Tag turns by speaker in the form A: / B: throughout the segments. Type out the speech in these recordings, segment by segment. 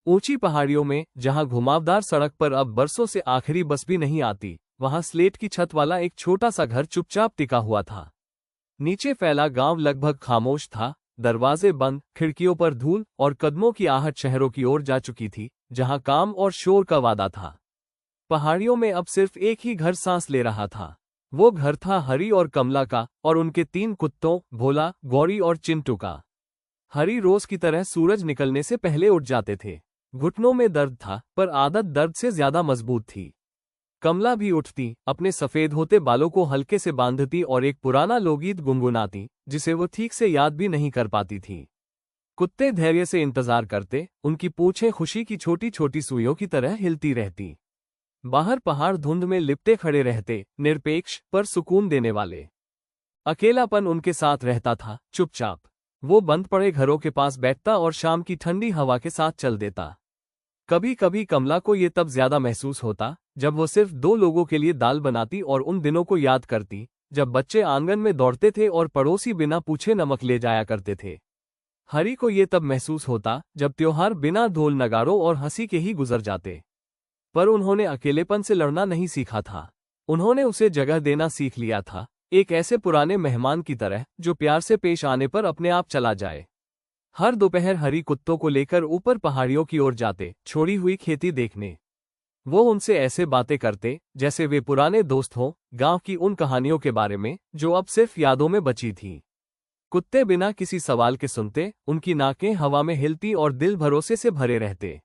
A: ऊंची पहाड़ियों में, जहां घुमावदार सड़क पर अब बरसों से आखिरी बस भी नहीं आती, वहां स्लेट की छत वाला एक छोटा सा घर चुपचाप टिका हुआ था। नीचे फैला गांव लगभग खामोश था, दरवाजे बंद, खिड़कियों पर धूल और कदमों की आहट शहरों की ओर जा चुकी थी, जहां काम और शोर का वादा था। पहाड़ियों में अब सिर्फ एक ही घर सांस ले रहा था। वो घर था हरी और कमला का, और उनके 3 कुत्तों, भोला, गौरी और चिंटू का। हरी रोज की तरह सूरज निकलने से पहले उठ जाते थे। घुटनों में दर्द था, पर आदत दर्द से ज्यादा मजबूत थी। कमला भी उठती, अपने सफेद होते बालों को हल्के से बांधती और एक पुराना लोकगीत गुनगुनाती, जिसे वो ठीक से याद भी नहीं कर पाती थी। कुत्ते धैर्य से इंतजार करते, उनकी पूंछें खुशी की छोटी छोटी सुइयों की तरह हिलती रहती। बाहर पहाड़ धुंध में लिपटे खड़े रहते, निरपेक्ष पर सुकून देने वाले। अकेलापन उनके साथ रहता था, चुपचाप। वो बंद पड़े घरों के पास बैठता और शाम की ठंडी हवा के साथ चल देता। कभी कभी कमला को ये तब ज्यादा महसूस होता, जब वो सिर्फ 2 लोगों के लिए दाल बनाती और उन दिनों को याद करती, जब बच्चे आंगन में दौड़ते थे और पड़ोसी बिना पूछे नमक ले जाया करते थे। हरी को ये तब महसूस होता, जब त्योहार बिना ढोल नगारों और हंसी के ही गुजर जाते। पर उन्होंने अकेलेपन से लड़ना नहीं सीखा था। उन्होंने उसे जगह देना सीख लिया था, एक ऐसे पुराने मेहमान की तरह जो प्यार से पेश आने पर अपने आप चला जाए। हर दोपहर हरी कुत्तों को लेकर ऊपर पहाड़ियों की ओर जाते, छोड़ी हुई खेती देखने। वो उनसे ऐसे बातें करते जैसे वे पुराने दोस्त हों, गांव की उन कहानियों के बारे में जो अब सिर्फ यादों में बची थीं। कुत्ते बिना किसी सवाल के सुनते, उनकी नाकें हवा में हिलती और दिल भरोसे से भरे रहते।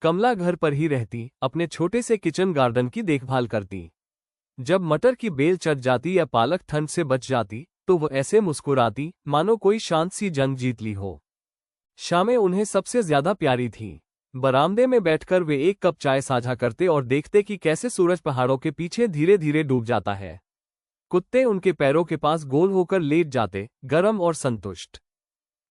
A: कमला घर पर ही रहती, अपने छोटे से किचन गार्डन की देखभाल करती। जब मटर की बेल चढ़ जाती या पालक ठंड से बच जाती, तो वो ऐसे मुस्कुराती मानो कोई शांत सी जंग जीत ली हो। शामें उन्हें सबसे ज्यादा प्यारी थीं। बरामदे में बैठकर वे एक कप चाय साझा करते और देखते कि कैसे सूरज पहाड़ों के पीछे धीरे धीरे डूब जाता है। कुत्ते उनके पैरों के पास गोल होकर लेट जाते, गरम और संतुष्ट।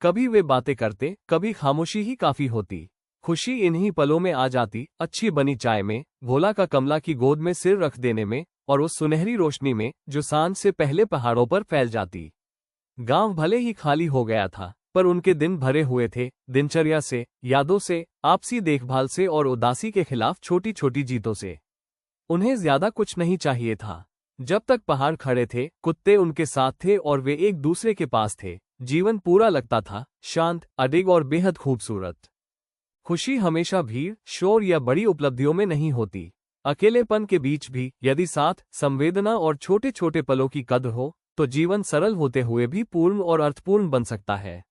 A: कभी वे बातें करते, कभी खामोशी ही काफी होती। खुशी इन्हीं पलों में आ जाती, अच्छी बनी चाय में, भोला का कमला की गोद में सिर रख देने में, और उस सुनहरी रोशनी में जो सांझ से पहले पहाड़ों पर फैल जाती। गांव भले ही खाली हो गया था, पर उनके दिन भरे हुए थे, दिनचर्या से, यादों से, आपसी देखभाल से और उदासी के खिलाफ छोटी छोटी जीतों से। उन्हें ज्यादा कुछ नहीं चाहिए था। जब तक पहाड़ खड़े थे, कुत्ते उनके साथ थे और वे एक दूसरे के पास थे। जीवन पूरा लगता था, शांत, अडिग और बेहद खूबसूरत। खुशी हमेशा भीड़, शोर या बड़ी उपलब्धियों में नहीं होती। अकेलेपन के बीच भी यदि साथ, संवेदना और छोटे छोटे पलों की कद्र हो, तो जीवन सरल होते हुए भी पूर्ण और अर्थपूर्ण बन सकता है।